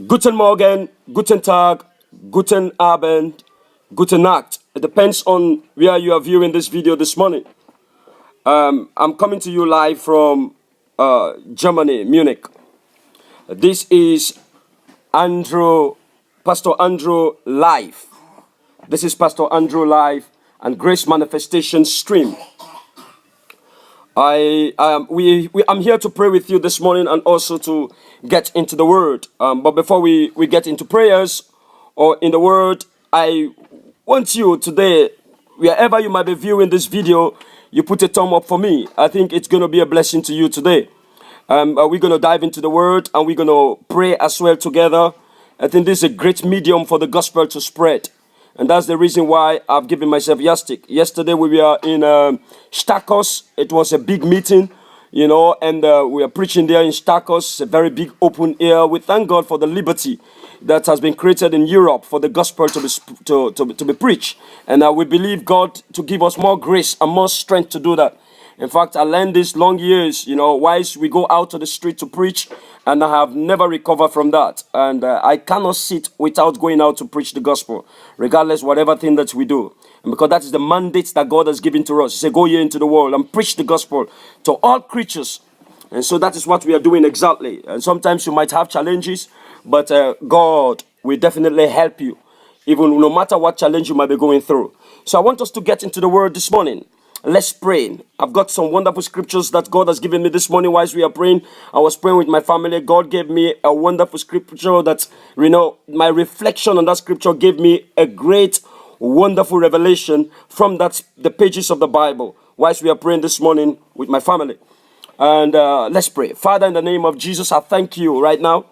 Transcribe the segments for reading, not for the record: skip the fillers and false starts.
Guten Morgen, Guten Tag, Guten Abend, Guten Nacht. It depends on where you are viewing this video this morning. I'm coming to you live from Germany, Munich. This is Pastor Andrew Live. This is Pastor Andrew Live and Grace Manifestation Stream. I'm here to pray with you this morning and also to get into the Word. But before we get into prayers or in the Word, I want you today, wherever you might be viewing this video, you put a thumb up for me. I think it's going to be a blessing to you today. We're going to dive into the Word and we're going to pray as well together. I think this is a great medium for the gospel to spread. And that's the reason why I've given myself yastic. Yesterday we were in Stakos. It was a big meeting, and we are preaching there in Stakos, a very big open air. We thank God for the liberty that has been created in Europe for the gospel to be preached. And we believe God to give us more grace and more strength to do that. In fact, I learned this long years, whilst we go out to the street to preach, and I have never recovered from that. And I cannot sit without going out to preach the gospel, regardless whatever thing that we do. And because that is the mandate that God has given to us. He said, go ye into the world and preach the gospel to all creatures. And so that is what we are doing exactly. And sometimes you might have challenges, but God will definitely help you, even no matter what challenge you might be going through. So I want us to get into the word this morning. Let's pray. I've got some wonderful scriptures that God has given me this morning whilst we are praying. I was praying with my family. God gave me a wonderful scripture that, my reflection on that scripture gave me a great, wonderful revelation from the pages of the Bible whilst we are praying this morning with my family. And let's pray. Father, in the name of Jesus, I thank you right now.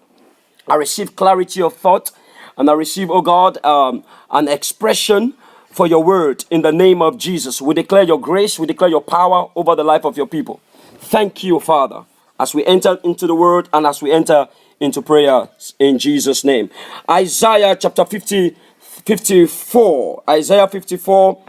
I receive clarity of thought and I receive, oh God, an expression for your word in the name of Jesus. We declare your grace, we declare your power over the life of your people. Thank you, Father, as we enter into the word and as we enter into prayer in Jesus' name. Isaiah chapter 54. Isaiah 54,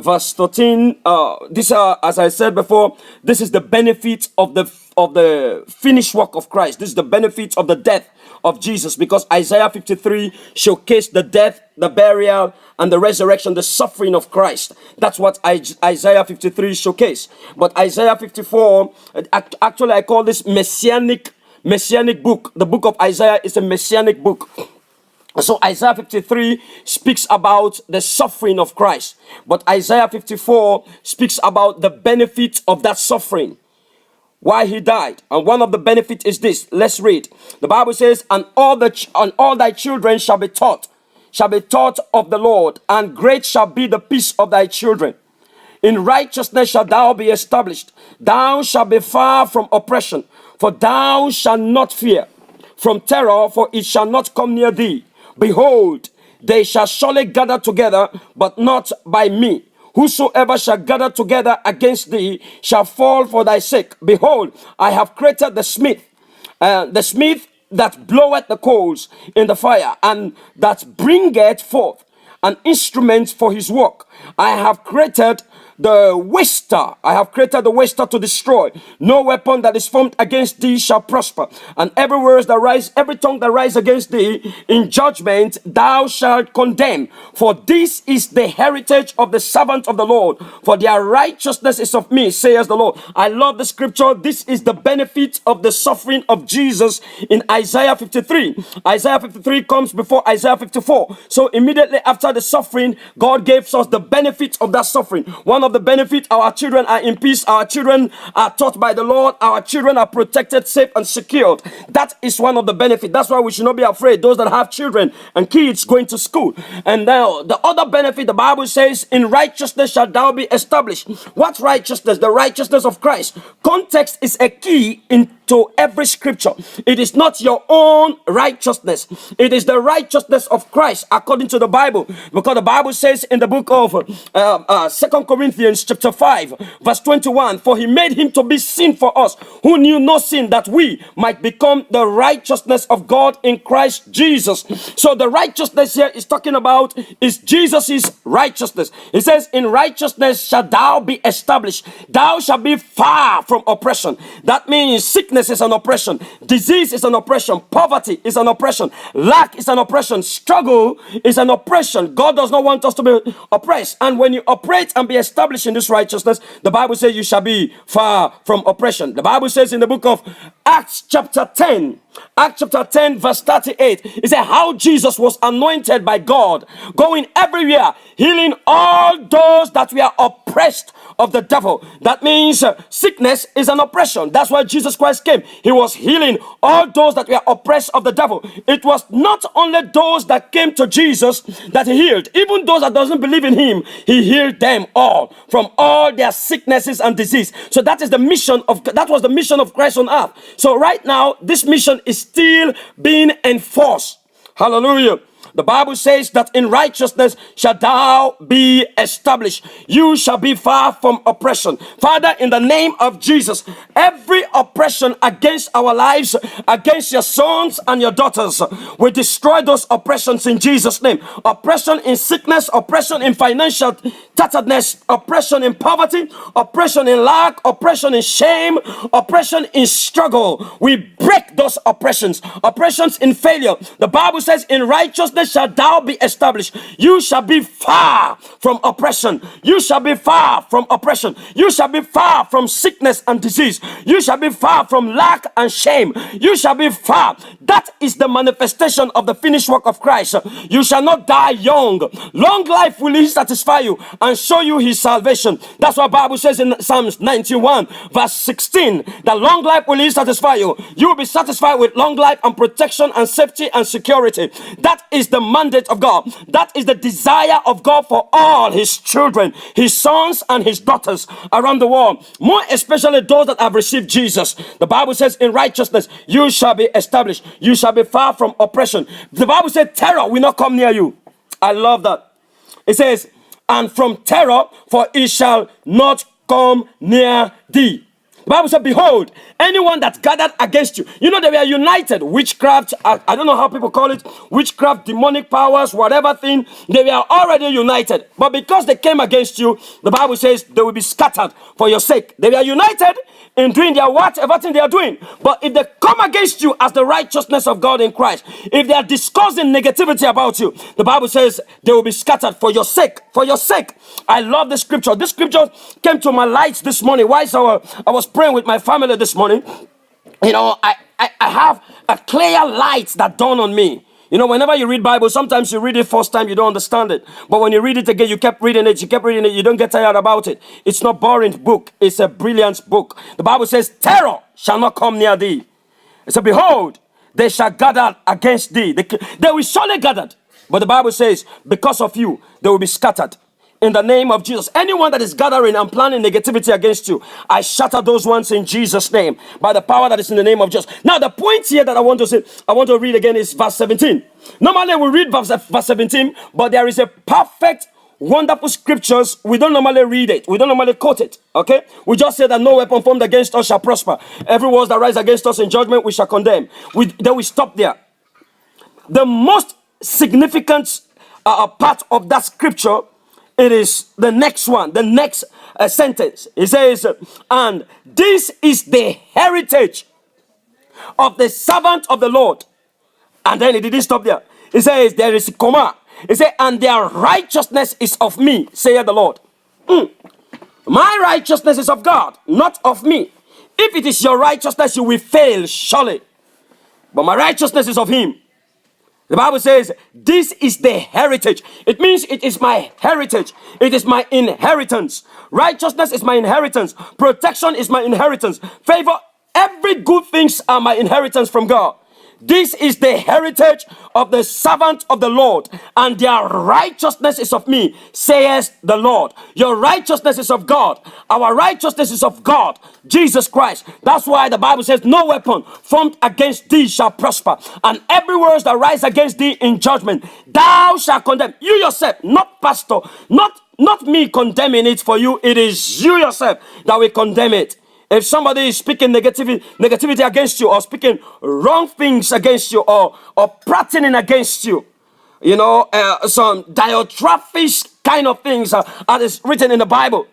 verse 13. As I said before, this is the benefit of the finished work of Christ. This is the benefit of the death of Jesus, because Isaiah 53 showcased the death, the burial, and the resurrection, the suffering of Christ. That's what Isaiah 53 showcased. But Isaiah 54, actually I call this messianic book. The book of Isaiah is a messianic book. So Isaiah 53 speaks about the suffering of Christ, but Isaiah 54 speaks about the benefit of that suffering, why he died. And one of the benefits is this. Let's read. The Bible says, and all thy children shall be taught of the Lord, and great shall be the peace of thy children. In righteousness shalt thou be established. Thou shalt be far from oppression, for thou shalt not fear from terror, for it shall not come near thee. Behold, they shall surely gather together, but not by me. Whosoever shall gather together against thee shall fall for thy sake. Behold, I have created the smith that bloweth the coals in the fire, and that bringeth forth an instrument for his work. I have created the waster. I have created the waster to destroy. No weapon that is formed against thee shall prosper. And every tongue that rise against thee in judgment thou shalt condemn. For this is the heritage of the servant of the Lord, for their righteousness is of me, says the Lord. I love the scripture. This is the benefit of the suffering of Jesus in Isaiah 53. Isaiah 53 comes before Isaiah 54. So immediately after the suffering, God gave us the benefit of that suffering. One of the benefits, our children are in peace, our children are taught by the Lord, our children are protected, safe, and secured. That is one of the benefits. That's why we should not be afraid, those that have children and kids going to school. And now, the other benefit, the Bible says, in righteousness shalt thou be established. What righteousness? The righteousness of Christ. Context is a key into every scripture. It is not your own righteousness. It is the righteousness of Christ according to the Bible. Because the Bible says in the book of 2 Corinthians chapter 5 verse 21, for he made him to be sin for us who knew no sin, that we might become the righteousness of God in Christ Jesus. So the righteousness here is talking about is Jesus's righteousness. It says, in righteousness shalt thou be established. Thou shalt be far from oppression. That means sickness Sickness is an oppression. Disease is an oppression. Poverty is an oppression. Lack is an oppression. Struggle is an oppression. God does not want us to be oppressed. And when you operate and be established in this righteousness, the Bible says you shall be far from oppression. The Bible says in the book of Acts chapter 10, Acts chapter 10 verse 38, it says how Jesus was anointed by God, going everywhere, healing all those that were oppressed of the devil. That means sickness is an oppression. That's why Jesus Christ came. He was healing all those that were oppressed of the devil. It was not only those that came to Jesus that he healed. Even those that doesn't believe in him, he healed them all from all their sicknesses and disease. So that was the mission of Christ on earth. So right now, this mission is still being enforced. Hallelujah. The Bible says that in righteousness shall thou be established. You shall be far from oppression. Father, in the name of Jesus, every oppression against our lives, against your sons and your daughters, we destroy those oppressions in Jesus' name. Oppression in sickness, oppression in financial tatteredness, oppression in poverty, oppression in lack, oppression in shame, oppression in struggle. We break those oppressions in failure. The Bible says in righteousness shall thou be established. You shall be far from oppression. You shall be far from oppression. You shall be far from sickness and disease. You shall be far from lack and shame. You shall be far. That is the manifestation of the finished work of Christ. You shall not die young. Long life will he satisfy you and show you his salvation. That's what the Bible says in Psalms 91 verse 16. That long life will he satisfy you. You will be satisfied with long life and protection and safety and security. That is the mandate of God. That is the desire of God for all his children, his sons and his daughters around the world, more especially those that have received Jesus. The Bible says in righteousness you shall be established. You shall be far from oppression. The Bible says terror will not come near you. I love that. It says, and from terror, for it shall not come near thee. The Bible said, behold, anyone that gathered against you. You know, they were united. Witchcraft, I don't know how people call it. Witchcraft, demonic powers, whatever thing. They were already united. But because they came against you, the Bible says they will be scattered for your sake. They were united in doing their whatever thing they are doing. But if they come against you as the righteousness of God in Christ, if they are discussing negativity about you, the Bible says they will be scattered for your sake. For your sake. I love this scripture. This scripture came to my light this morning. Whilst I was praying with my family this morning. You know, I have a clear light that dawned on me. You know, whenever you read Bible, sometimes you read it first time, you don't understand it. But when you read it again, you kept reading it, you don't get tired about it. It's not boring book. It's a brilliant book. The Bible says, terror shall not come near thee. It said, behold, they shall gather against thee. They will surely gather. But the Bible says, because of you, they will be scattered. In the name of Jesus, anyone that is gathering and planning negativity against you, I shatter those ones in Jesus' name by the power that is in the name of Jesus. Now, the point here that I want to read again is verse 17. Normally, we read verse 17, but there is a perfect, wonderful scriptures. We don't normally read it. We don't normally quote it. Okay? We just say that no weapon formed against us shall prosper. Every word that rise against us in judgment, we shall condemn. Then we stop there. The most significant part of that scripture, it is the next one, the next sentence. It says, and this is the heritage of the servant of the Lord. And then it didn't stop there. It says, there is a comma. It says, and their righteousness is of me, saith the Lord. My righteousness is of God, not of me. If it is your righteousness, you will fail, surely. But my righteousness is of him. The Bible says, this is the heritage. It means it is my heritage. It is my inheritance. Righteousness is my inheritance. Protection is my inheritance. Favor, every good things are my inheritance from God. This is the heritage of the servant of the Lord, and their righteousness is of me, says the Lord. Your righteousness is of God. Our righteousness is of God, Jesus Christ. That's why the Bible says, no weapon formed against thee shall prosper, and every word that rise against thee in judgment, thou shalt condemn. You yourself, not pastor, not me condemning it for you. It is you yourself that will condemn it. If somebody is speaking negativity against you, or speaking wrong things against you, or prattling against you, you know, some diatraphish kind of things as is written in the Bible,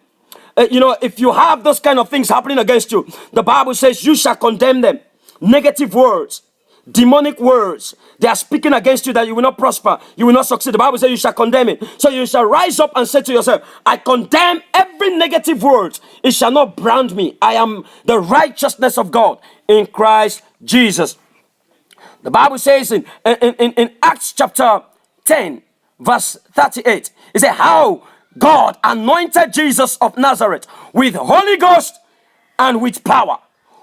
if you have those kind of things happening against you, the Bible says you shall condemn them. Negative words, demonic words, they are speaking against you that you will not prosper, you will not succeed. The Bible says you shall condemn it. So you shall rise up and say to yourself, I condemn every negative word. It shall not brand me. I am the righteousness of God in Christ Jesus. The Bible says in Acts chapter 10, verse 38, it says how God anointed Jesus of Nazareth with Holy Ghost and with power,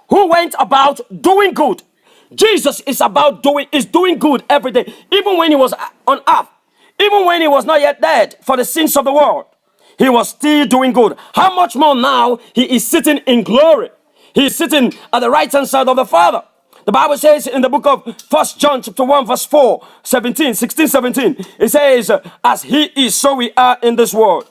who went about doing good. Jesus is doing good every day, even when he was on earth, even when he was not yet dead for the sins of the world. He was still doing good. How much more now he is sitting in glory? He is sitting at the right hand side of the Father. The Bible says in the book of 1 John chapter 1 verse 4, 16, 17, it says, as he is, so we are in this world.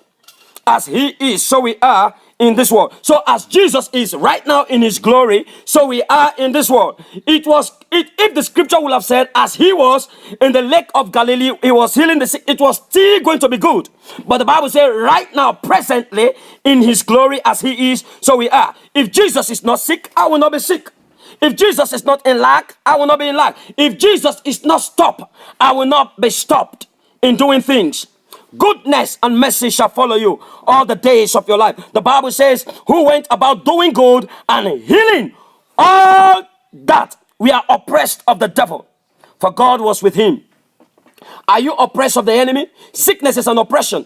As he is, so we are in this world. So as Jesus is right now in his glory, so we are in this world. If the scripture would have said, as he was in the lake of Galilee, he was healing the sick, it was still going to be good. But the Bible says right now, presently, in his glory, as he is, so we are. If Jesus is not sick, I will not be sick. If Jesus is not in lack, I will not be in lack. If Jesus is not stopped, I will not be stopped in doing things. Goodness and mercy shall follow you all the days of your life. The Bible says, who went about doing good and healing all that we are oppressed of the devil, for God was with him. Are you oppressed of the enemy? Sickness is an oppression.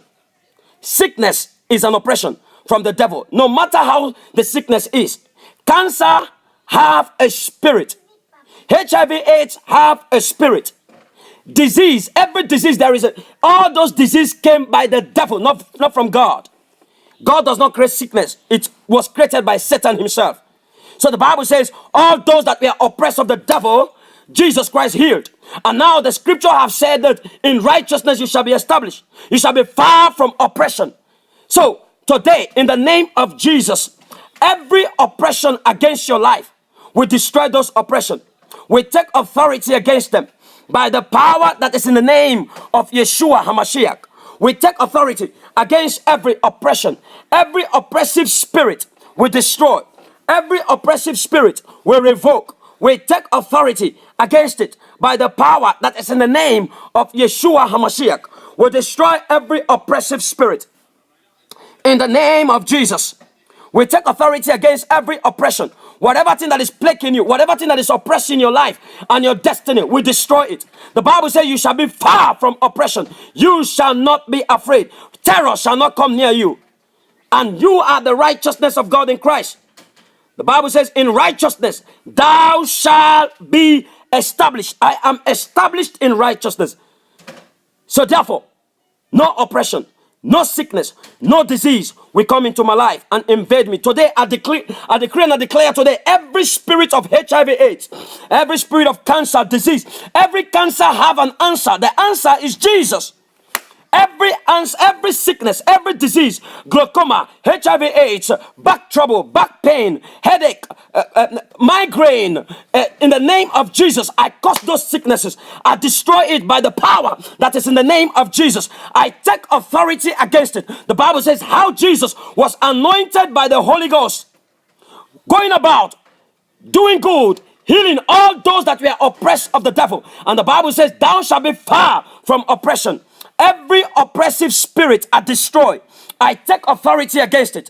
Sickness is an oppression from the devil. No matter how the sickness is. Cancer have a spirit. HIV/AIDS have a spirit. Disease, every disease there is, all those diseases came by the devil, not from God. God does not create sickness. It was created by Satan himself. So the Bible says, all those that were oppressed of the devil, Jesus Christ healed. And now the scripture have said that in righteousness you shall be established. You shall be far from oppression. So today, in the name of Jesus, every oppression against your life, we destroy those oppression. We take authority against them by the power that is in the name of Yeshua HaMashiach. We take authority against every oppression, every oppressive spirit we destroy, every oppressive spirit we revoke. We take authority against it by the power that is in the name of Yeshua HaMashiach. We destroy every oppressive spirit in the name of Jesus. We take authority against every oppression. Whatever thing that is plaguing you, whatever thing that is oppressing your life and your destiny, we destroy it. The Bible says you shall be far from oppression. You shall not be afraid. Terror shall not come near you. And you are the righteousness of God in Christ. The Bible says in righteousness, thou shalt be established. I am established in righteousness. So therefore, no oppression, no sickness, no disease will come into my life and invade me. Today, I decree and I declare today, every spirit of HIV/AIDS, every spirit of cancer, disease, every cancer have an answer. The answer is Jesus. Every sickness, every disease, glaucoma, HIV/AIDS, back trouble, back pain, headache, migraine, in the name of Jesus, I cause those sicknesses. I destroy it by the power that is in the name of Jesus. I take authority against it. The Bible says how Jesus was anointed by the Holy Ghost, going about doing good, healing all those that were oppressed of the devil. And the Bible says, thou shalt be far from oppression. Every oppressive spirit I destroy. I take authority against it.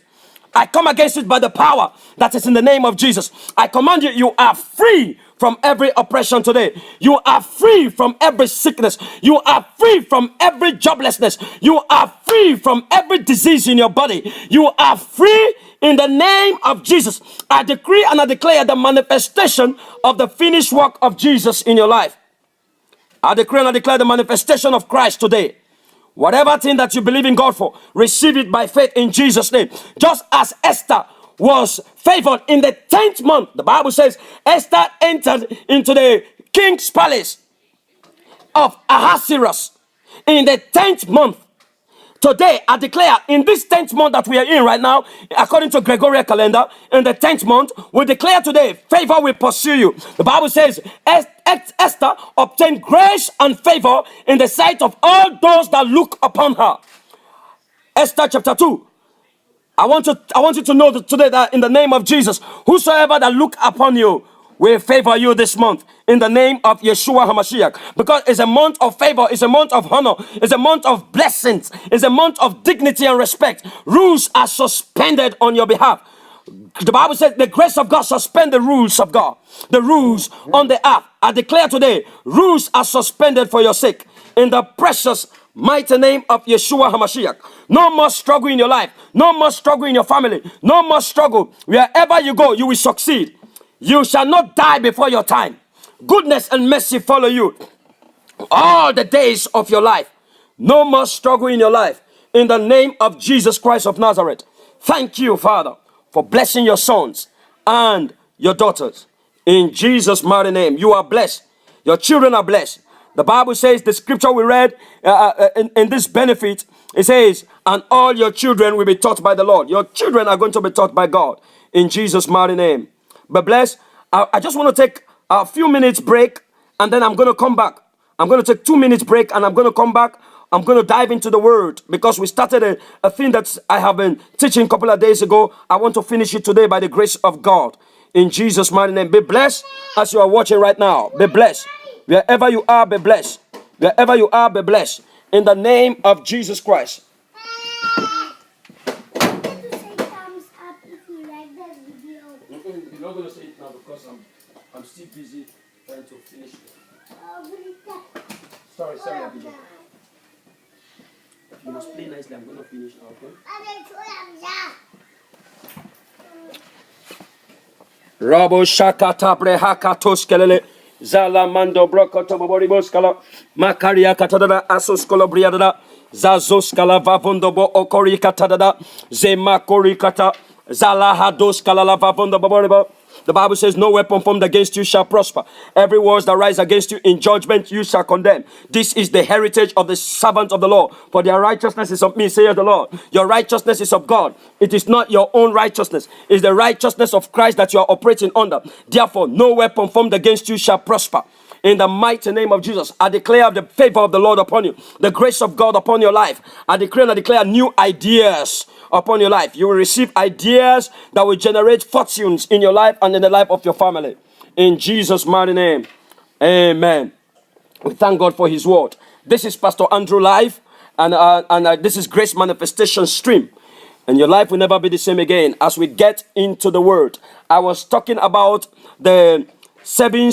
I come against it by the power that is in the name of Jesus. I command you, you are free from every oppression today. You are free from every sickness. You are free from every joblessness. You are free from every disease in your body. You are free in the name of Jesus. I decree and I declare the manifestation of the finished work of Jesus in your life. I decree and I declare the manifestation of Christ today. Whatever thing that you believe in God for, receive it by faith in Jesus' name. Just as Esther was favored in the 10th month, the Bible says Esther entered into the king's palace of Ahasuerus in the 10th month. Today, I declare in this 10th month that we are in right now, according to Gregorian calendar, in the 10th month, we declare today, favor will pursue you. The Bible says, Esther obtained grace and favor in the sight of all those that look upon her. Esther chapter 2, I want you to know that today that in the name of Jesus, whosoever that look upon you will favor you this month in the name of Yeshua HaMashiach. Because it's a month of favor, it's a month of honor, it's a month of blessings, it's a month of dignity and respect. Rules are suspended on your behalf. The Bible says the grace of God suspend the rules of God. The rules on the earth. I declare today, rules are suspended for your sake. In the precious mighty name of Yeshua HaMashiach. No more struggle in your life. No more struggle in your family. No more struggle. Wherever you go, you will succeed. You shall not die before your time. Goodness and mercy follow you all the days of your life. No more struggle in your life. In the name of Jesus Christ of Nazareth. Thank you, Father, for blessing your sons and your daughters. In Jesus' mighty name, you are blessed. Your children are blessed. The Bible says, the scripture we read in this benefit, it says, and all your children will be taught by the Lord. Your children are going to be taught by God. In Jesus' mighty name. But bless. I just want to take a few minutes break, and then I'm going to come back. I'm going to take 2 minutes break, and I'm going to come back. I'm going to dive into the word, because we started a thing that I have been teaching a couple of days ago. I want to finish it today by the grace of God. In Jesus' mighty name. Be blessed as you are watching right now. Be blessed. Wherever you are, be blessed. Wherever you are, be blessed. In the name of Jesus Christ. You're not going to say it now because I'm still busy trying to finish it. Sorry, Abidjan. You must play nicely. I'm going to finish now, okay? Rabo shakata brehakatos kelele. Zala mando brokoto boboribos kala. Makaria katadada asos kolobriadada. Zazos kala vavondo bo okori katadada. Zemakori kata. Zala hados kala la vavondo boboribo. The Bible says, no weapon formed against you shall prosper. Every word that rise against you in judgment you shall condemn. This is the heritage of the servants of the Lord. For their righteousness is of me, saith the Lord. Your righteousness is of God. It is not your own righteousness. It's the righteousness of Christ that you are operating under. Therefore, no weapon formed against you shall prosper. In the mighty name of Jesus, I declare the favor of the Lord upon you, the grace of God upon your life. I declare new ideas upon your life. You will receive ideas that will generate fortunes in your life and in the life of your family. In Jesus' mighty name, amen. We thank God for his word. This is Pastor Andrew Live, and this is Grace Manifestation Stream. And your life will never be the same again as we get into the word. I was talking about the seven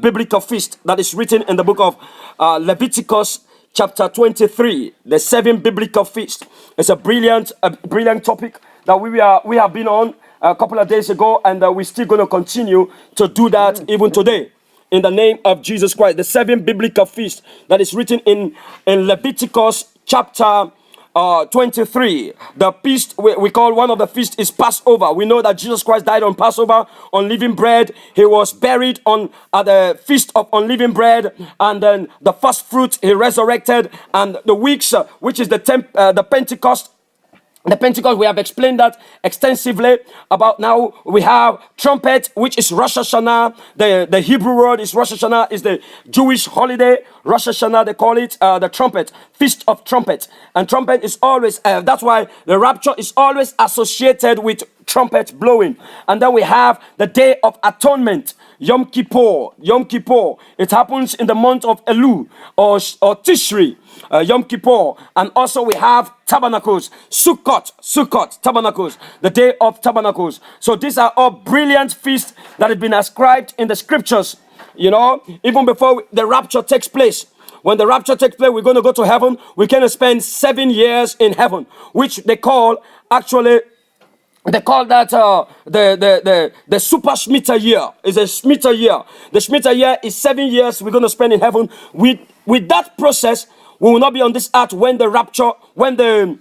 biblical feasts that is written in the book of Leviticus chapter 23. The 7 biblical feasts. It's a brilliant topic that we have been on a couple of days ago, and we're still going to continue to do that even today. In the name of Jesus Christ, the 7 biblical feasts that is written in Leviticus chapter 23. The feast we call one of the feasts is Passover. We know that Jesus Christ died on Passover, on unleavened bread. He was buried at the feast of unleavened bread, and then the first fruit he resurrected, and the weeks which is the Pentecost. The Pentecost, we have explained that extensively. About now, we have trumpet, which is Rosh Hashanah. The Hebrew word is Rosh Hashanah, is the Jewish holiday. Rosh Hashanah, they call it the trumpet, Feast of Trumpet. And trumpet is always, that's why the rapture is always associated with trumpet blowing. And then we have the Day of Atonement, Yom Kippur. Yom Kippur, it happens in the month of Elul or Tishri. Yom Kippur, and also we have Tabernacles, Sukkot, Tabernacles, the Day of Tabernacles. So these are all brilliant feasts that have been ascribed in the scriptures, even before the rapture takes place. When the rapture takes place, we're going to go to heaven. We're going to spend 7 years in heaven, which they call that the super Shemitah year. Is a Shemitah year. The Shemitah year is 7 years we're going to spend in heaven. With that process, we will not be on this earth when the rapture, when the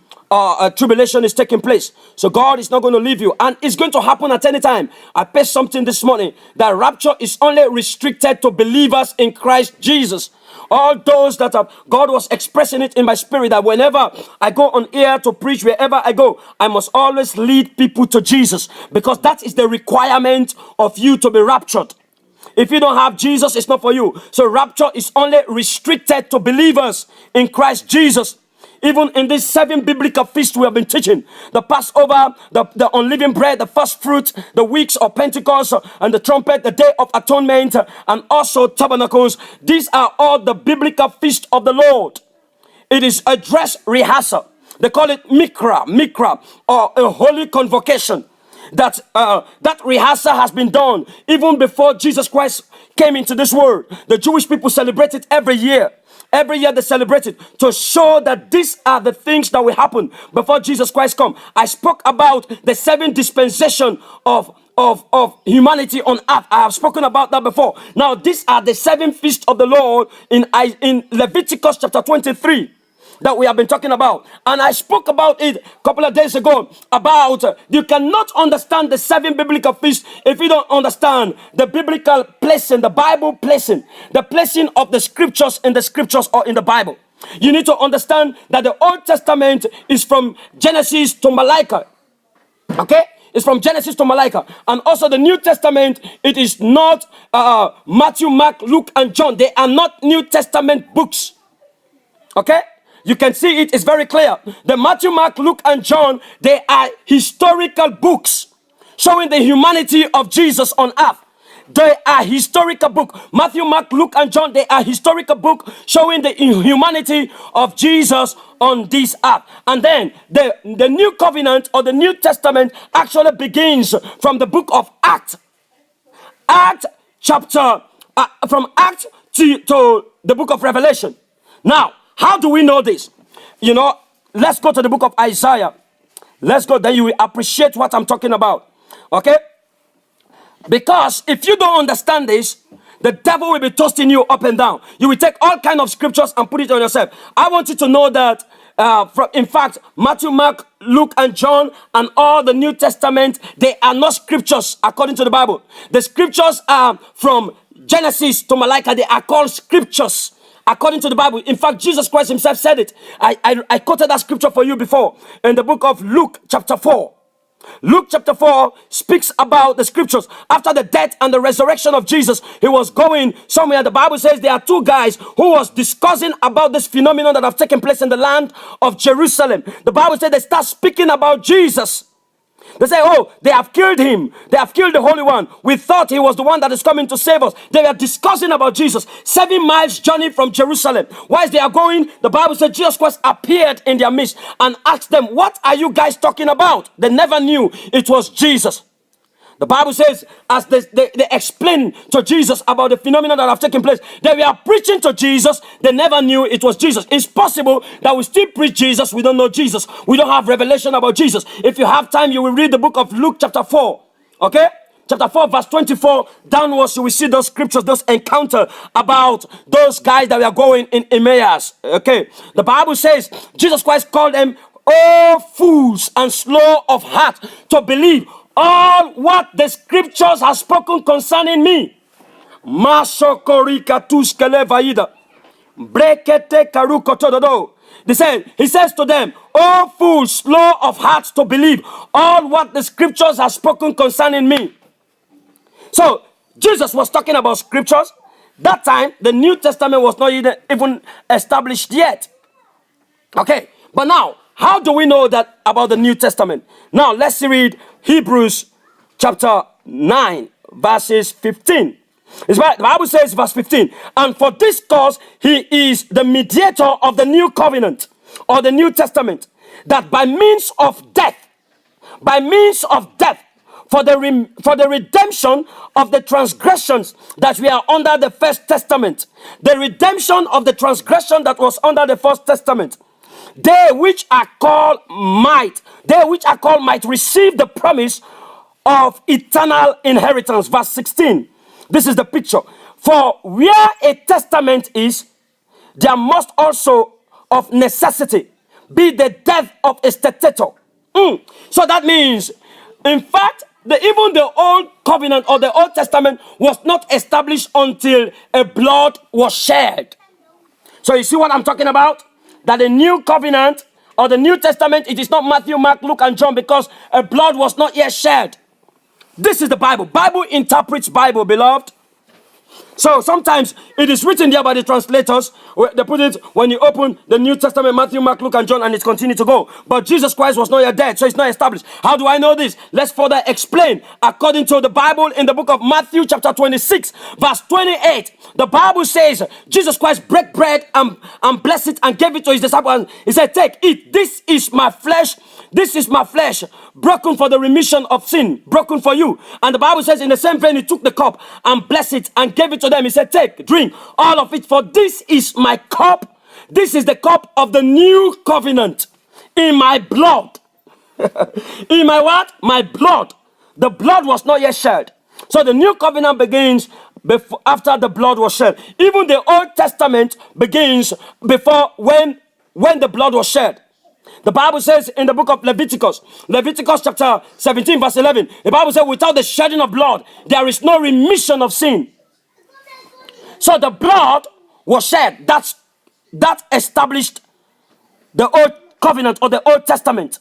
tribulation is taking place. So God is not going to leave you, and it's going to happen at any time. I paid something this morning that rapture is only restricted to believers in Christ Jesus. All those that God was expressing it in my spirit that whenever I go on air to preach, wherever I go, I must always lead people to Jesus, because that is the requirement of you to be raptured. If you don't have Jesus, it's not for you. So rapture is only restricted to believers in Christ Jesus. even in these 7 biblical feasts we have been teaching, the Passover, the unleavened bread, the first fruit, the weeks of Pentecost, and the trumpet, the day of atonement, and also tabernacles. These are all the biblical feast of the Lord. It is a dress rehearsal. They call it mikra, or a holy convocation. That rehearsal has been done even before Jesus Christ came into this world. The Jewish people celebrate it every year. Every year they celebrate it to show that these are the things that will happen before Jesus Christ come. I spoke about the 7 dispensation of humanity on earth. I have spoken about that before. Now these are the 7 feasts of the Lord in Leviticus chapter 23. That we have been talking about. And I spoke about it a couple of days ago about you cannot understand the 7 biblical feasts if you don't understand the biblical placing, the Bible placing, the placing of the scriptures in the scriptures or in the Bible. You need to understand that the Old Testament is from Genesis to Malachi. Okay? It's from Genesis to Malachi. And also the New Testament, it is not Matthew, Mark, Luke, and John. They are not New Testament books. Okay? You can see it is very clear. The Matthew, Mark, Luke, and John, they are historical books showing the humanity of Jesus on earth. They are historical book. Matthew, Mark, Luke, and John, they are historical book showing the humanity of Jesus on this earth. And then the New Covenant or the New Testament actually begins from the book of Acts. From Acts to the book of Revelation. Now, how do we know this? Let's go to the book of Isaiah. Let's go, then you will appreciate what I'm talking about. Okay? Because if you don't understand this, the devil will be toasting you up and down. You will take all kind of scriptures and put it on yourself. I want you to know that, in fact, Matthew, Mark, Luke, and John, and all the New Testament, they are not scriptures according to the Bible. The scriptures are from Genesis to Malachi. They are called scriptures according to the Bible. In fact, Jesus Christ himself said it. I quoted that scripture for you before in the book of Luke chapter 4. Luke chapter 4 speaks about the scriptures. After the death and the resurrection of Jesus, he was going somewhere. The Bible says there are 2 guys who was discussing about this phenomenon that have taken place in the land of Jerusalem. The Bible said they start speaking about Jesus. They say, oh, they have killed him. They have killed the Holy One. We thought he was the one that is coming to save us. They were discussing about Jesus. 7 miles journey from Jerusalem. Whilst they are going, the Bible said Jesus Christ appeared in their midst and asked them, what are you guys talking about? They never knew it was Jesus. The Bible says, as they explained to Jesus about the phenomena that have taken place, they were preaching to Jesus. They never knew it was Jesus. It's possible that we still preach Jesus. We don't know Jesus. We don't have revelation about Jesus. If you have time, you will read the book of Luke chapter 4. Okay? Chapter 4, verse 24 downwards, you will see those scriptures, those encounters about those guys that were going in Emmaus. Okay? The Bible says, Jesus Christ called them, oh, fools and slow of heart to believe all what the scriptures have spoken concerning me. He says to them, oh fools, slow of heart to believe all what the scriptures have spoken concerning me. So Jesus was talking about scriptures. That time the New Testament was not even established yet. Okay, but now how do we know that about the New Testament? Now let's read Hebrews chapter 9 verses 15. The Bible says verse 15, and for this cause he is the mediator of the new covenant or the New Testament, that by means of death, for the redemption of the transgressions that we are under the First Testament, the redemption of the transgression that was under the First Testament, they which are called might receive the promise of eternal inheritance. Verse 16. This is the picture. For where a testament is, there must also of necessity be the death of a statutor. So that means, in fact, even the Old Covenant or the Old Testament was not established until a blood was shed. So you see what I'm talking about? That the New Covenant or the New Testament, it is not Matthew, Mark, Luke, and John, because a blood was not yet shed. This is the Bible. Bible interprets Bible, beloved. So sometimes it is written there by the translators. They put it when you open the New Testament, Matthew, Mark, Luke, and John, and it continues to go. But Jesus Christ was not yet dead, so it's not established. How do I know this? Let's further explain. According to the Bible, in the book of Matthew, chapter 26, verse 28, the Bible says Jesus Christ broke bread and blessed it and gave it to his disciples. He said, "Take, eat. This is my flesh. This is my flesh, broken for the remission of sin, broken for you." And the Bible says in the same vein, he took the cup and blessed it and gave it to them. He said, "Take, drink all of it, for this is my cup. This is the cup of the new covenant in my blood." In my what? My blood. The blood was not yet shed. So the new covenant begins after the blood was shed. Even the Old Testament begins before when the blood was shed. The Bible says in the book of Leviticus chapter 17, verse 11, the Bible says, "Without the shedding of blood, there is no remission of sin." So the blood was shed. That established the Old Covenant or the Old Testament.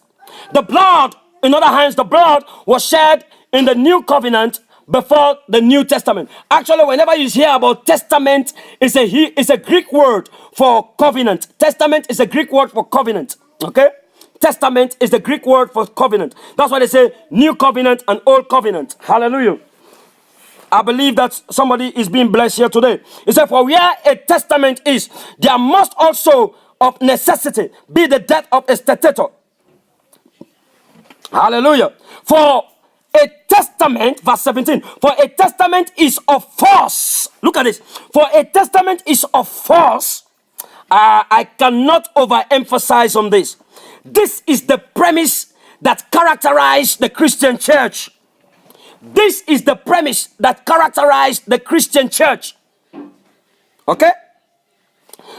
The blood, in other hands, the blood was shed in the New Covenant before the New Testament. Actually, whenever you hear about testament, it's a Greek word for covenant. Testament is a Greek word for covenant. Okay? Testament is the Greek word for covenant. That's why they say New Covenant and Old Covenant. Hallelujah. I believe that somebody is being blessed here today. He said, "For where a testament is, there must also of necessity be the death of a testator." Hallelujah. For a testament, verse 17, "For a testament is of force." Look at this. "For a testament is of force." I cannot overemphasize on this. This is the premise that characterized the Christian church. This is the premise that characterized the Christian church. Okay?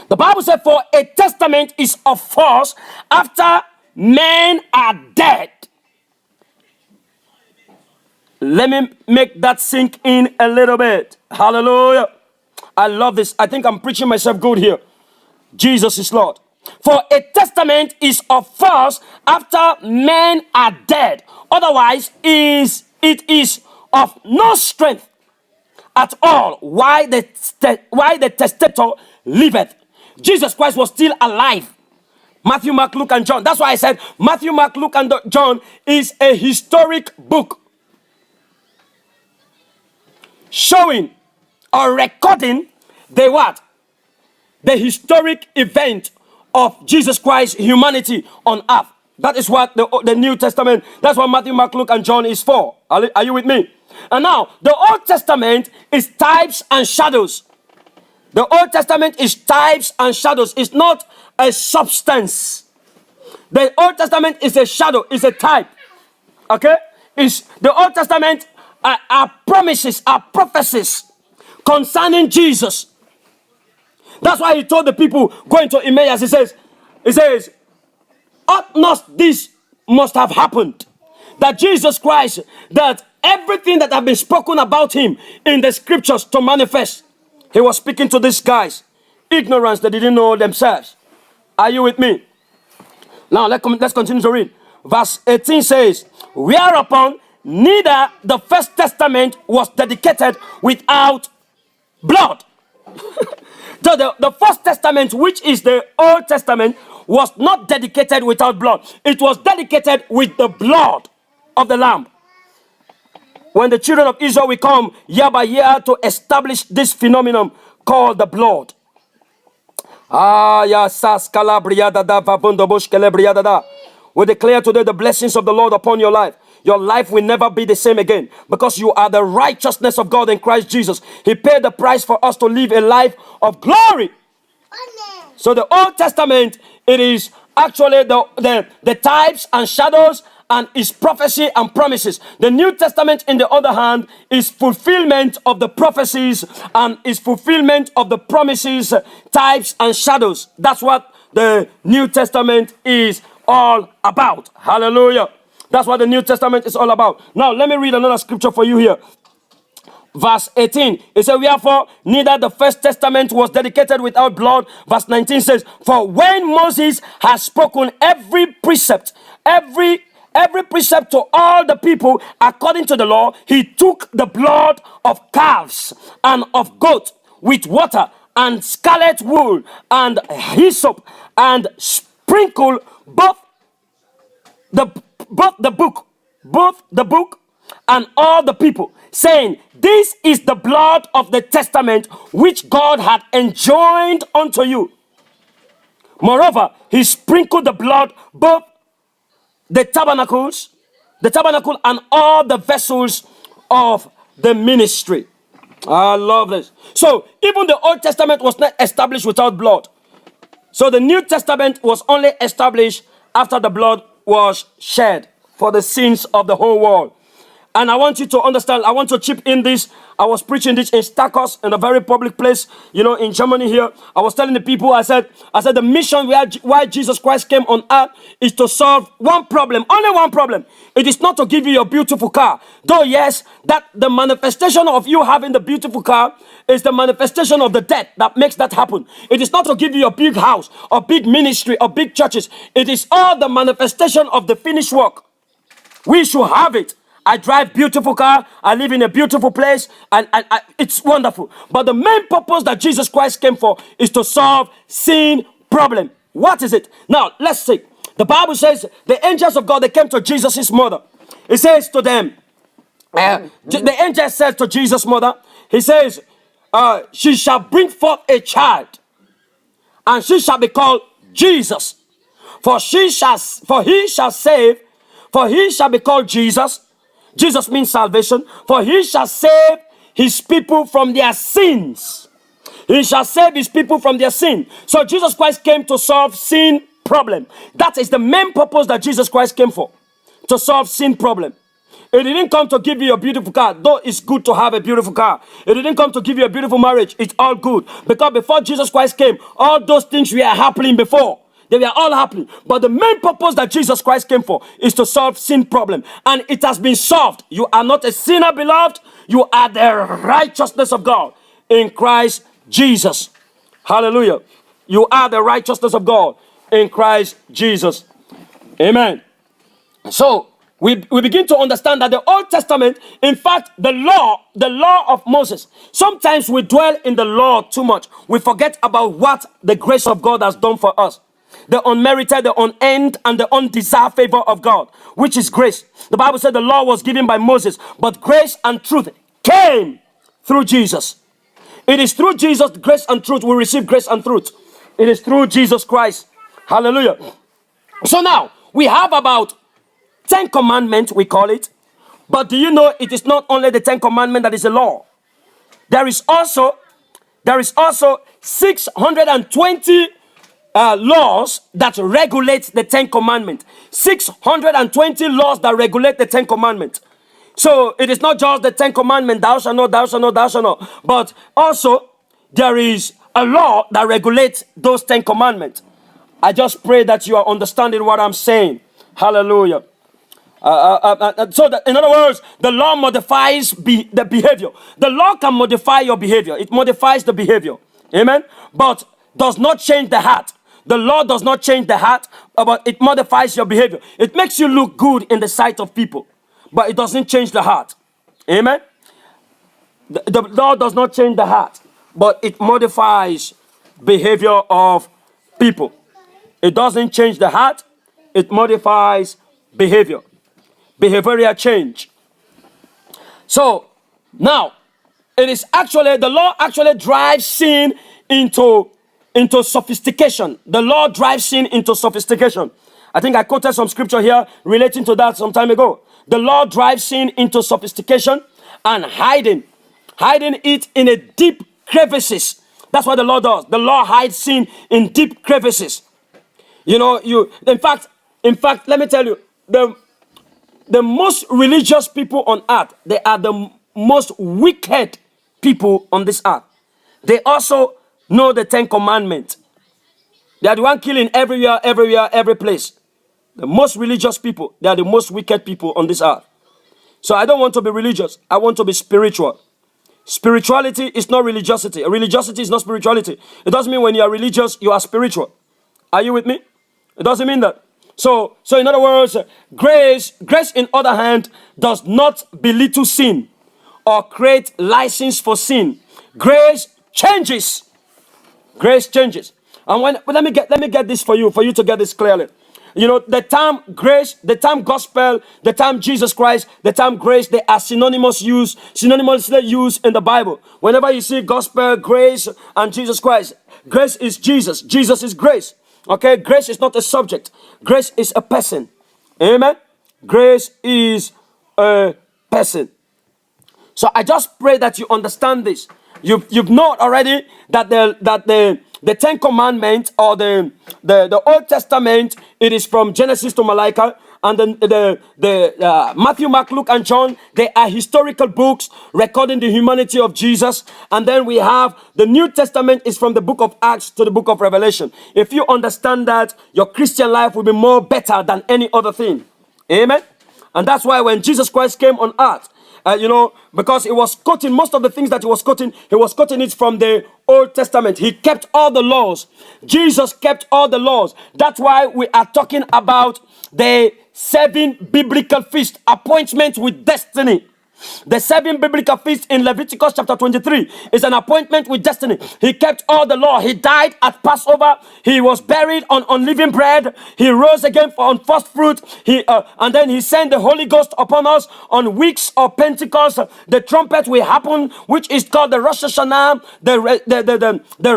The Bible said, "For a testament is of force after men are dead." Let me make that sink in a little bit. Hallelujah. I love this. I think I'm preaching myself good here. Jesus is Lord. "For a testament is of force after men are dead. Otherwise, it is of no strength at all while the testator liveth." Jesus Christ was still alive. Matthew, Mark, Luke, and John. That's why I said Matthew, Mark, Luke, and John is a historic book showing or recording the what? The historic event of Jesus Christ's humanity on earth. That is what the New Testament, that's what Matthew, Mark, Luke, and John is for. Are you with me? And now, the Old Testament is types and shadows. The Old Testament is types and shadows. It's not a substance. The Old Testament is a shadow, is a type. Okay? The Old Testament are promises, are prophecies concerning Jesus. That's why he told the people going to Emmaus, he says, "Ought not this must have happened, that Jesus Christ, that everything that have been spoken about him in the scriptures to manifest." He was speaking to these guys, ignorance, they didn't know themselves. Are you with me? Now let's continue to read. Verse 18 says, "Whereupon neither the first testament was dedicated without blood." So the first testament, which is the Old Testament, was not dedicated without blood. It was dedicated with the blood of the Lamb. When the children of Israel will come year by year to establish this phenomenon called the blood. We declare today the blessings of the Lord upon your life. Your life will never be the same again because you are the righteousness of God in Christ Jesus. He paid the price for us to live a life of glory. So the Old Testament, it is actually the types and shadows and is prophecy and promises. The New Testament, in the other hand, is fulfillment of the prophecies and is fulfillment of the promises, types and shadows. That's what the New Testament is all about. Hallelujah. That's what the New Testament is all about. Now, let me read another scripture for you here. Verse 18, it says, "Wherefore, neither the first testament was dedicated without blood." Verse 19 says, "For when Moses has spoken every precept, every every precept to all the people according to the law. He took the blood of calves and of goats with water and scarlet wool and hyssop and sprinkled the both the book and all the people, saying, "This is the blood of the testament which God had enjoined unto you." Moreover, he sprinkled the blood both the tabernacle and all the vessels of the ministry. I love this. So even the Old Testament was not established without blood. So the New Testament was only established after the blood was shed for the sins of the whole world. And I want you to understand, I want to chip in this. I was preaching this in Stakos, in a very public place, in Germany here. I was telling the people, I said the mission why Jesus Christ came on earth is to solve one problem, only one problem. It is not to give you your beautiful car. Though yes, that the manifestation of you having the beautiful car is the manifestation of the death that makes that happen. It is not to give you your big house or big ministry or big churches. It is all the manifestation of the finished work. We should have it. I drive beautiful car. I live in a beautiful place, and it's wonderful. But the main purpose that Jesus Christ came for is to solve sin problem. What is it? Now, let's see. The Bible says the angels of God, they came to Jesus' mother. It says to them, the angel says to Jesus' mother, he says, she shall bring forth a child, and she shall be called Jesus. For he shall be called Jesus. Jesus means salvation. For he shall save his people from their sins. He shall save his people from their sin. So Jesus Christ came to solve sin problem. That is the main purpose that Jesus Christ came for. To solve sin problem. It didn't come to give you a beautiful car, though it's good to have a beautiful car. It didn't come to give you a beautiful marriage. It's all good. Because before Jesus Christ came, all those things were happening before. They were all happening. But the main purpose that Jesus Christ came for is to solve sin problem. And it has been solved. You are not a sinner, beloved. You are the righteousness of God in Christ Jesus. Hallelujah. You are the righteousness of God in Christ Jesus. Amen. So, we begin to understand that the Old Testament, in fact, the law of Moses, sometimes we dwell in the law too much. We forget about what the grace of God has done for us. The unmerited, the unearned, and the undeserved favor of God, which is grace. The Bible said the law was given by Moses, but grace and truth came through Jesus. It is through Jesus, grace and truth, we receive grace and truth. It is through Jesus Christ. Hallelujah. So now, we have about 10 commandments, we call it. But do you know it is not only the 10 commandments that is a law? There is also 620 laws that regulate the 10 commandments. 620 laws that regulate the 10 commandments. So it is not just the 10 commandments, thou shalt not, thou shalt not, thou shalt not. But also there is a law that regulates those 10 commandments. I just pray that you are understanding what I'm saying. Hallelujah. So that, in other words, the law modifies the behavior. The law can modify your behavior. It modifies the behavior. Amen. But does not change the heart. The law does not change the heart, but it modifies your behavior. It makes you look good in the sight of people, but it doesn't change the heart. Amen. The law does not change the heart, but it modifies behavior of people. It doesn't change the heart. It modifies behavior. Behavioral change. So now it is actually the law actually drives sin into sophistication. The law drives sin into sophistication. I think I quoted some scripture here relating to that some time ago. The law drives sin into sophistication and hiding it in a deep crevices. That's what the law does. The law hides sin in deep crevices. In fact, let me tell you, the most religious people on earth, they are the most wicked people on this earth. They also know the 10 commandments. They are the one killing everywhere, every place. The most religious people, they are the most wicked people on this earth. So I don't want to be religious. I want to be spiritual. Spirituality is not religiosity. Religiosity is not spirituality. It doesn't mean when you are religious, you are spiritual. Are you with me? It doesn't mean that. So in other words, grace, in other hand, does not belittle sin or create license for sin. Grace changes. Grace changes. And let me get this for you to get this clearly. You know, the term grace, the term gospel, the term Jesus Christ, the term grace, they are synonymously used in the Bible. Whenever you see gospel, grace, and Jesus Christ, grace is Jesus. Jesus is grace. Okay, grace is not a subject. Grace is a person. Amen. Grace is a person. So I just pray that you understand this. You've known already that the Ten Commandments, or the Old Testament, it is from Genesis to Malachi, and the Matthew, Mark, Luke, and John, they are historical books recording the humanity of Jesus. And then we have the New Testament is from the book of Acts to the book of Revelation. If you understand that, your Christian life will be more better than any other thing. Amen. And that's why when Jesus Christ came on earth, because he was quoting most of the things that he was quoting it from the Old Testament. He kept all the laws. Jesus kept all the laws. That's why we are talking about the 7 biblical feasts, appointments with destiny. The 7 biblical feasts in Leviticus chapter 23 is an appointment with destiny. He kept all the law. He died at Passover. He was buried on unleavened bread. He rose again on first fruit. And then he sent the Holy Ghost upon us on weeks of Pentecost. The trumpet will happen, which is called the Rosh Hashanah, the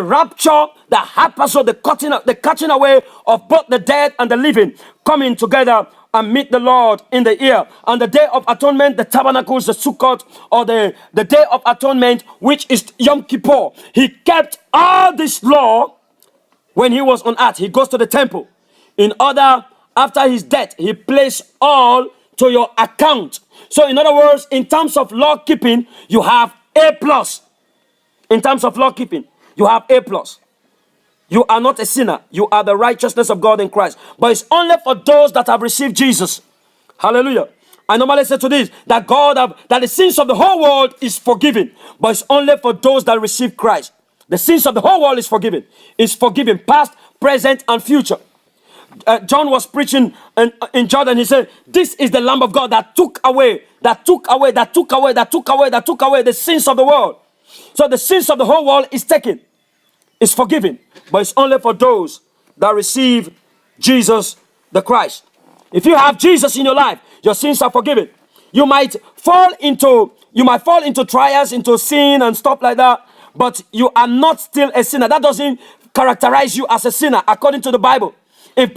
rapture, the hapazo, the catching away of both the dead and the living, coming together and meet the Lord in the air. On the Day of Atonement, the tabernacles, the Sukkot, or the Day of Atonement, which is Yom Kippur. He kept all this law when he was on earth. He goes to the temple. In order, after his death, he placed all to your account. So in other words, in terms of law keeping, you have A+. In terms of law keeping, you have A+. You are not a sinner. You are the righteousness of God in Christ. But it's only for those that have received Jesus. Hallelujah. I normally say to this, that that the sins of the whole world is forgiven. But it's only for those that receive Christ. The sins of the whole world is forgiven. It's forgiven, past, present, and future. John was preaching in Jordan. He said, this is the Lamb of God that took away the sins of the world. So the sins of the whole world is taken. It's forgiven, but it's only for those that receive Jesus the Christ. If you have Jesus in your life, your sins are forgiven. You might fall into trials, into sin and stuff like that, but you are not still a sinner. That doesn't characterize you as a sinner according to the Bible. If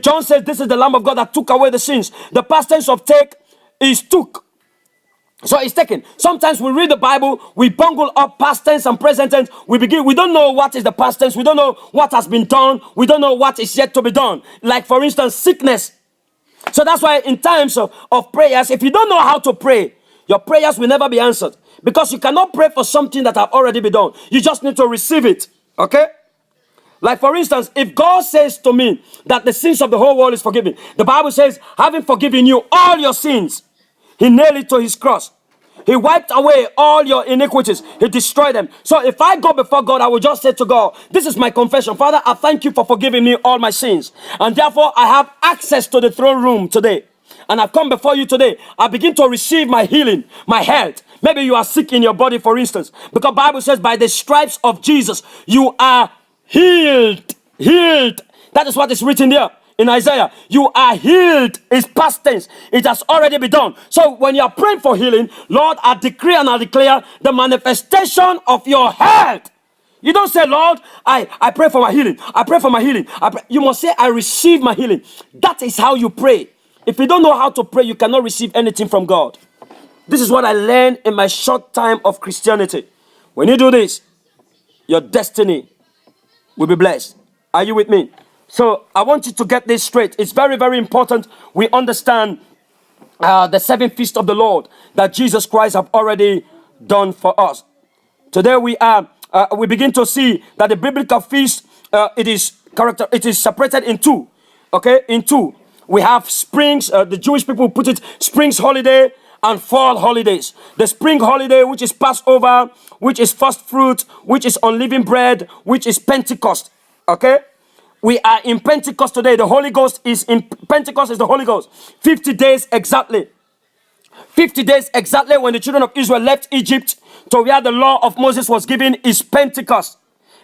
John says this is the Lamb of God that took away the sins, the past tense of take is took. So it's taken. Sometimes we read the Bible, we bungle up past tense and present tense. We don't know what is the past tense. We don't know what has been done. We don't know what is yet to be done. Like, for instance, sickness. So that's why in times of prayers, if you don't know how to pray, your prayers will never be answered. Because you cannot pray for something that have already been done. You just need to receive it. Okay? Like, for instance, if God says to me that the sins of the whole world is forgiven, the Bible says, having forgiven you all your sins, he nailed it to his cross. He wiped away all your iniquities. He destroyed them. So if I go before God, I will just say to God, this is my confession. Father, I thank you for forgiving me all my sins. And therefore, I have access to the throne room today. And I've come before you today. I begin to receive my healing, my health. Maybe you are sick in your body, for instance. Because the Bible says, by the stripes of Jesus, you are healed. Healed. That is what is written there. In Isaiah, you are healed is past tense. It has already been done. So when you are praying for healing, Lord, I decree and I declare the manifestation of your health. You don't say, Lord, I pray for my healing. I pray for my healing. You must say, I receive my healing. That is how you pray. If you don't know how to pray, you cannot receive anything from God. This is what I learned in my short time of Christianity. When you do this, your destiny will be blessed. Are you with me? So I want you to get this straight. It's very, very important we understand the 7 feasts of the Lord that Jesus Christ have already done for us. Today we begin to see that the biblical feast it is separated in two. Okay, in two. We have springs. The Jewish people put it springs holiday and fall holidays. The spring holiday, which is Passover, which is first fruit, which is unleavened bread, which is Pentecost. Okay. we are in Pentecost today. The Holy Ghost is in Pentecost is the Holy Ghost. 50 days exactly. 50 days exactly when the children of Israel left Egypt to where the law of Moses was given is Pentecost.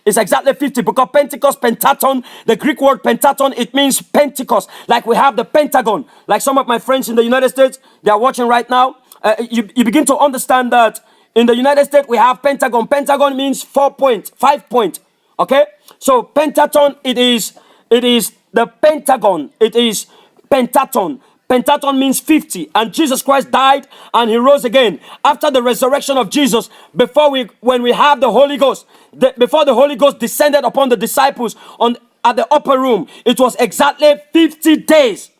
It's exactly 50 because Pentecost, pentaton, the Greek word pentaton, it means Pentecost. Like we have the Pentagon. Like some of my friends in the United States, they are watching right now. You begin to understand that in the United States, we have Pentagon. Pentagon means 4 point, 5 point. Okay? So pentaton, it is the Pentagon. It is pentaton. Pentaton means 50, and Jesus Christ died and he rose again. After the resurrection of Jesus, when we have the Holy Ghost, before the Holy Ghost descended upon the disciples at the upper room, it was exactly 50 days.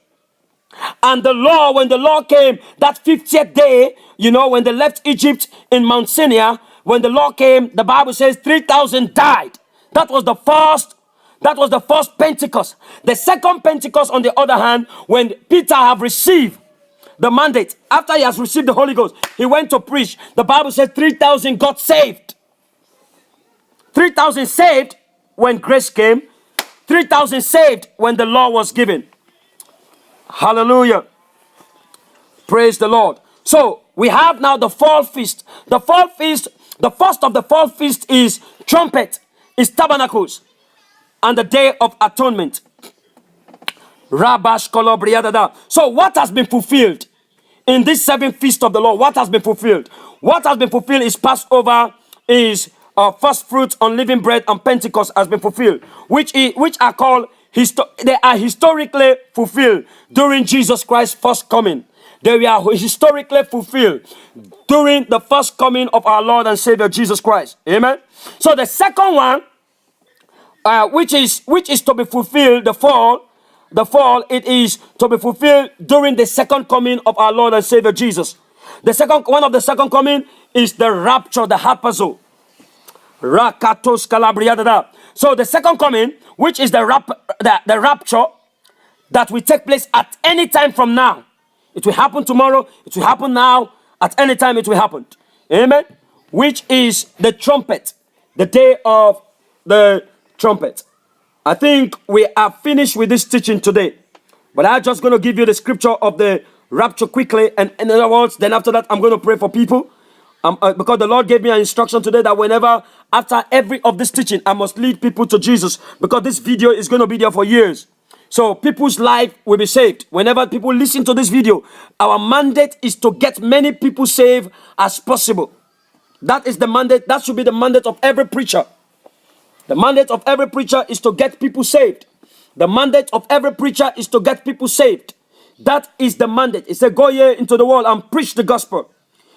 And when the law came, that 50th day, when they left Egypt in Mount Sinai, when the law came, the Bible says 3,000 died. That was the first Pentecost. The second Pentecost, on the other hand, when Peter have received the mandate, after he has received the Holy Ghost, he went to preach. The Bible says 3,000 got saved. 3,000 saved when grace came. 3,000 saved when the law was given. Hallelujah. Praise the Lord. So we have now the fall feast. The fall feast, the first of the fall feast is trumpet, is tabernacles, and the day of atonement. Rabash kolobriadada. So what has been fulfilled in this 7th feast of the Lord? What has been fulfilled? What has been fulfilled is Passover, is first fruits, unleavened bread, and Pentecost has been fulfilled, which are called they are historically fulfilled during Jesus Christ's first coming. They are historically fulfilled during the first coming of our Lord and Savior Jesus Christ. Amen. So the second one, which is to be fulfilled, the fall, it is to be fulfilled during the second coming of our Lord and Savior Jesus. One of the second coming is the rapture, the harpazo. Rakatos calabriadada. So the second coming, which is the rapture, that will take place at any time from now. It will happen tomorrow. It will happen now. At any time it will happen. Amen. Which is the trumpet, the day of the trumpet. I think we are finished with this teaching today. But I'm just going to give you the scripture of the rapture quickly. And in other words, then after that, I'm going to pray for people. Because the Lord gave me an instruction today that after every of this teaching, I must lead people to Jesus. Because this video is going to be there for years. So people's life will be saved. Whenever people listen to this video, our mandate is to get many people saved as possible. That is the mandate. That should be the mandate of every preacher. The mandate of every preacher is to get people saved. The mandate of every preacher is to get people saved. That is the mandate. It said, go ye into the world and preach the gospel.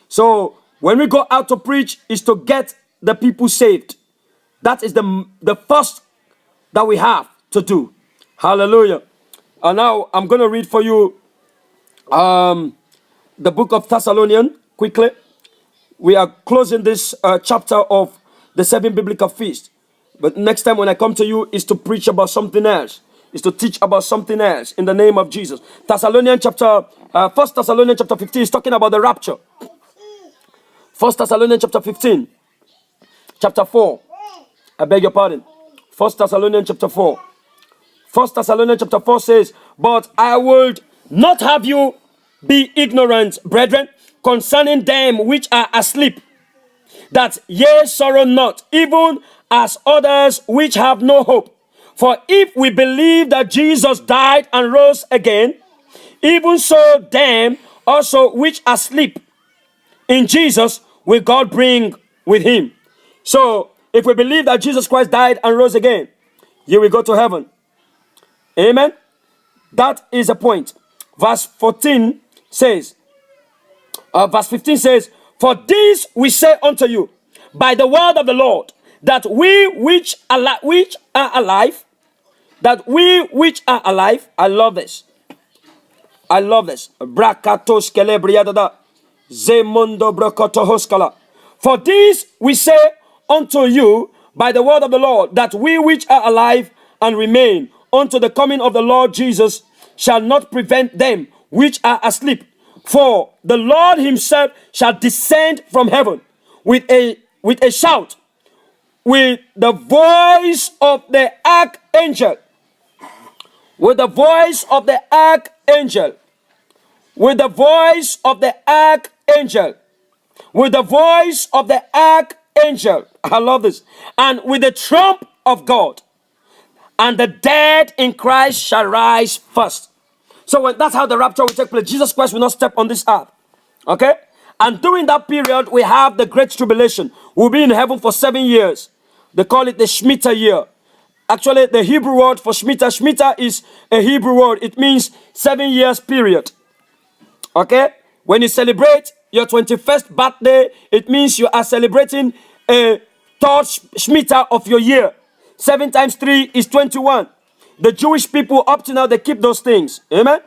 So when we go out to preach, is to get the people saved. That is the first that we have to do. Hallelujah. And now I'm going to read for you the book of Thessalonians quickly. We are closing this chapter of the 7 biblical feasts. But next time when I come to you is to preach about something else. Is to teach about something else in the name of Jesus. 1 Thessalonians chapter 15 is talking about the rapture. 1 Thessalonians chapter 15. Chapter 4. I beg your pardon. 1 Thessalonians chapter 4. 1 Thessalonians chapter 4 says, but I would not have you be ignorant, brethren, concerning them which are asleep, that ye sorrow not, even as others which have no hope. For if we believe that Jesus died and rose again, even so them also which are asleep in Jesus will God bring with him. So if we believe that Jesus Christ died and rose again, you will go to heaven. Amen. That is the point. Verse 15 says, for this we say unto you by the word of the Lord, that we which are alive, I love this. Brakatos kelebriadada, zemondo brokotohoskala. For this we say unto you by the word of the Lord, that we which are alive and remain unto the coming of the Lord Jesus shall not prevent them which are asleep. For the Lord himself shall descend from heaven with a shout, with the voice of the archangel, with the voice of the archangel, with the voice of the archangel, with the voice of the archangel. I love this. And with the trump of God, and the dead in Christ shall rise first. So that's how the rapture will take place. Jesus Christ will not step on this earth. Okay? And during that period, we have the great tribulation. We'll be in heaven for 7 years. They call it the Shemitah year. Actually, the Hebrew word for Shemitah is a Hebrew word. It means 7 years period. Okay? When you celebrate your 21st birthday, it means you are celebrating a third Shemitah of your year. 7 times 3 is 21. The Jewish people up to now, they keep those things. Amen?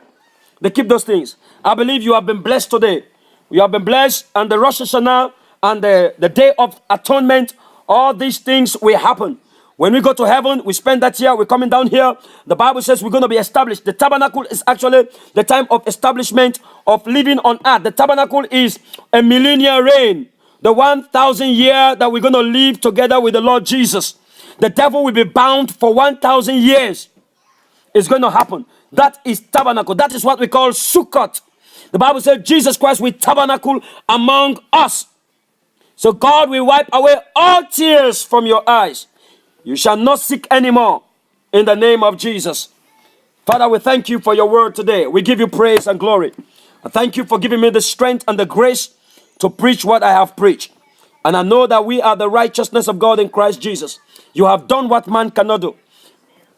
They keep those things. I believe you have been blessed today. You have been blessed, and the Rosh Hashanah and the Day of Atonement, all these things will happen. When we go to heaven, we spend that year, we're coming down here. The Bible says we're going to be established. The tabernacle is actually the time of establishment of living on earth. The tabernacle is a millennial reign. The 1,000 year that we're going to live together with the Lord Jesus. The devil will be bound for 1,000 years. It's going to happen. That is tabernacle. That is what we call Sukkot. The Bible says Jesus Christ will tabernacle among us. So God will wipe away all tears from your eyes. You shall not seek anymore in the name of Jesus. Father, we thank you for your word today. We give you praise and glory. I thank you for giving me the strength and the grace to preach what I have preached. And I know that we are the righteousness of God in Christ Jesus. You have done what man cannot do.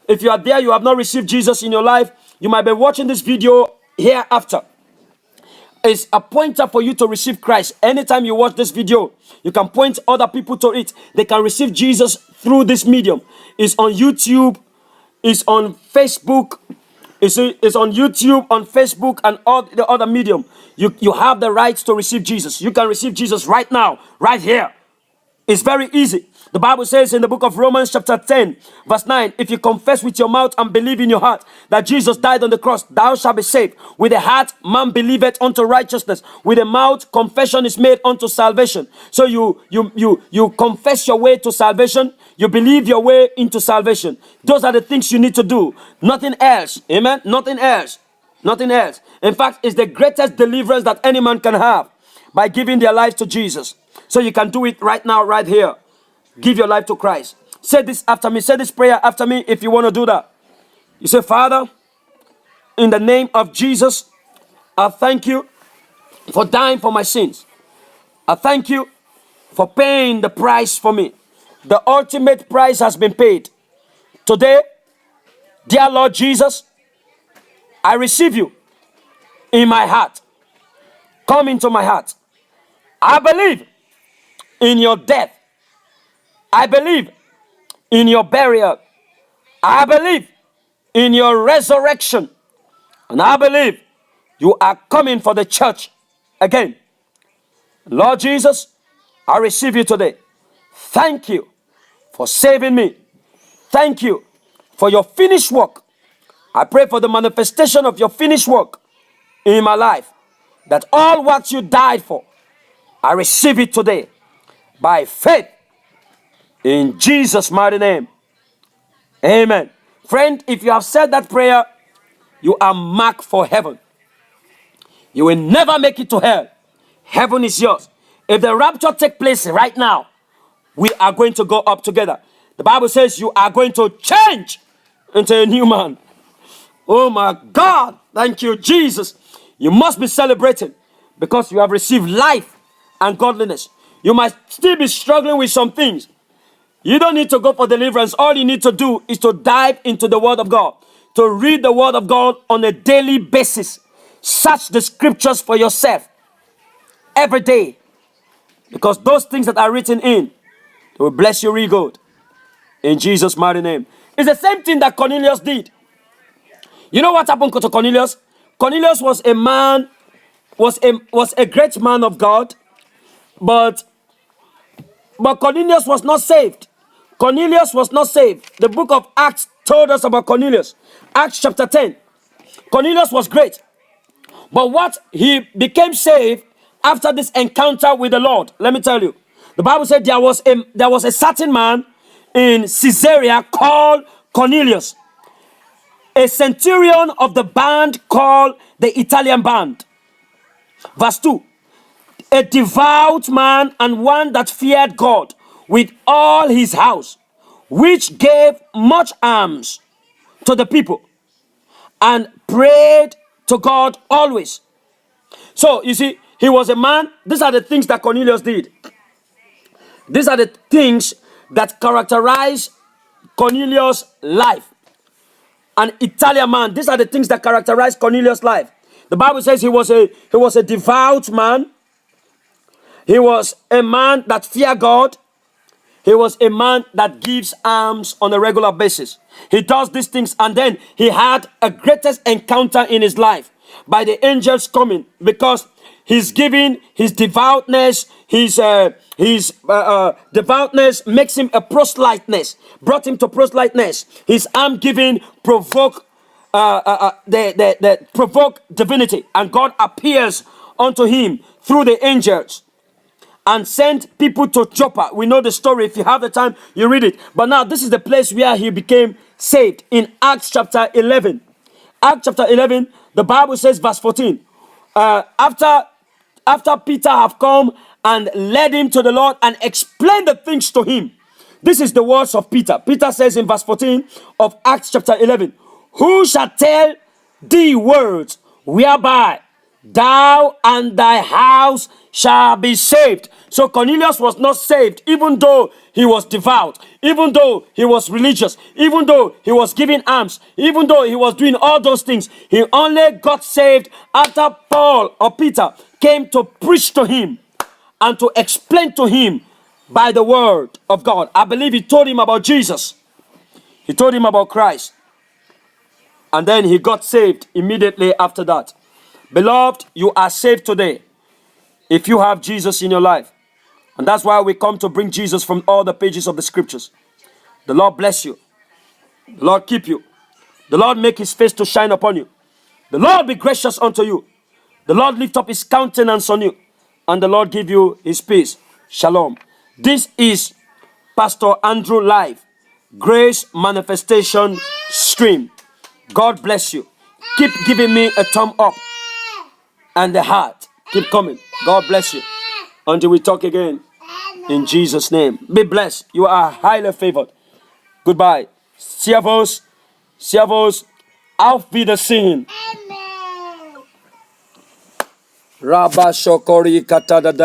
If you are there, you have not received Jesus in your life, you might be watching this video hereafter. It's a pointer for you to receive Christ. Anytime you watch this video, you can point other people to it. They can receive Jesus through this medium. It's on YouTube, it's on Facebook, it's on YouTube, on Facebook, and all the other medium. You have the right to receive Jesus. You can receive Jesus right now, right here. It's very easy. The Bible says in the book of Romans chapter 10, verse 9, if you confess with your mouth and believe in your heart that Jesus died on the cross, thou shalt be saved. With the heart, man believeth unto righteousness. With the mouth, confession is made unto salvation. So you confess your way to salvation. You believe your way into salvation. Those are the things you need to do. Nothing else. Amen? Nothing else. Nothing else. In fact, it's the greatest deliverance that any man can have by giving their lives to Jesus. So you can do it right now, right here. Give your life to Christ. Say this after me. Say this prayer after me if you want to do that. You say, Father, in the name of Jesus, I thank you for dying for my sins. I thank you for paying the price for me. The ultimate price has been paid. Today, dear Lord Jesus, I receive you in my heart. Come into my heart. I believe in your death. I believe in your burial. I believe in your resurrection. And I believe you are coming for the church again. Lord Jesus, I receive you today. Thank you for saving me. Thank you for your finished work. I pray for the manifestation of your finished work in my life. That all what you died for, I receive it today by faith. In Jesus' mighty name. Amen. Friend, if you have said that prayer, you are marked for heaven. You will never make it to hell. Heaven is yours. If the rapture takes place right now, we are going to go up together. The Bible says you are going to change into a new man. Oh my God. Thank you, Jesus. You must be celebrating because you have received life and godliness. You might still be struggling with some things. You don't need to go for deliverance. All you need to do is to dive into the Word of God, to read the Word of God on a daily basis. Search the scriptures for yourself every day, because those things that are written in, they will bless you real good. In Jesus' mighty name. It's the same thing that Cornelius did. You know what happened to Cornelius? Cornelius was a man, was a great man of God, but Cornelius was not saved. Cornelius was not saved. The book of Acts told us about Cornelius. Acts chapter 10. Cornelius was great. But what he became saved after this encounter with the Lord, let me tell you. The Bible said there was a certain man in Caesarea called Cornelius. a centurion of the band called the Italian band. Verse 2. A devout man and one that feared God with all his house, which gave much alms to the people and prayed to God always. So, you see, he was a man. These are the things that Cornelius did. These are the things that characterize Cornelius' life. An Italian man. These are the things that characterize Cornelius' life. The Bible says he was a devout man. He was a man that feared God. He was a man that gives alms on a regular basis. He does these things, and then he had a greatest encounter in his life by the angels coming, because his giving, his devoutness, his devoutness makes him a proselyteness, brought him to proselyteness. His alms giving provoke divinity, and God appears unto him through the angels and sent people to Joppa. We know the story. If you have the time, you read it. But now this is the place where he became saved, in Acts chapter 11. Acts chapter 11, the Bible says, verse 14. After Peter have come and led him to the Lord and explained the things to him. This is the words of Peter. Peter says in verse 14 of Acts chapter 11, who shall tell thee words whereby thou and thy house shall be saved? So Cornelius was not saved, even though he was devout, even though he was religious, even though he was giving alms, even though he was doing all those things. He only got saved after Paul or Peter came to preach to him and to explain to him by the word of God. I believe he told him about Jesus. He told him about Christ. And then he got saved immediately after that. Beloved, you are saved today if you have Jesus in your life. And that's why we come to bring Jesus from all the pages of the scriptures. The Lord bless you. The Lord keep you. The Lord make his face to shine upon you. The Lord be gracious unto you. The Lord lift up his countenance on you. And the Lord give you his peace. Shalom. This is Pastor Andrew Live, Grace Manifestation Stream. God bless you. Keep giving me a thumb up and the heart. Keep coming. God bless you. Until we talk again. In Jesus' name. Be blessed. You are highly favored. Goodbye. Servus. Servus. Auf Wiedersehen. Rabba Shokori Katadada.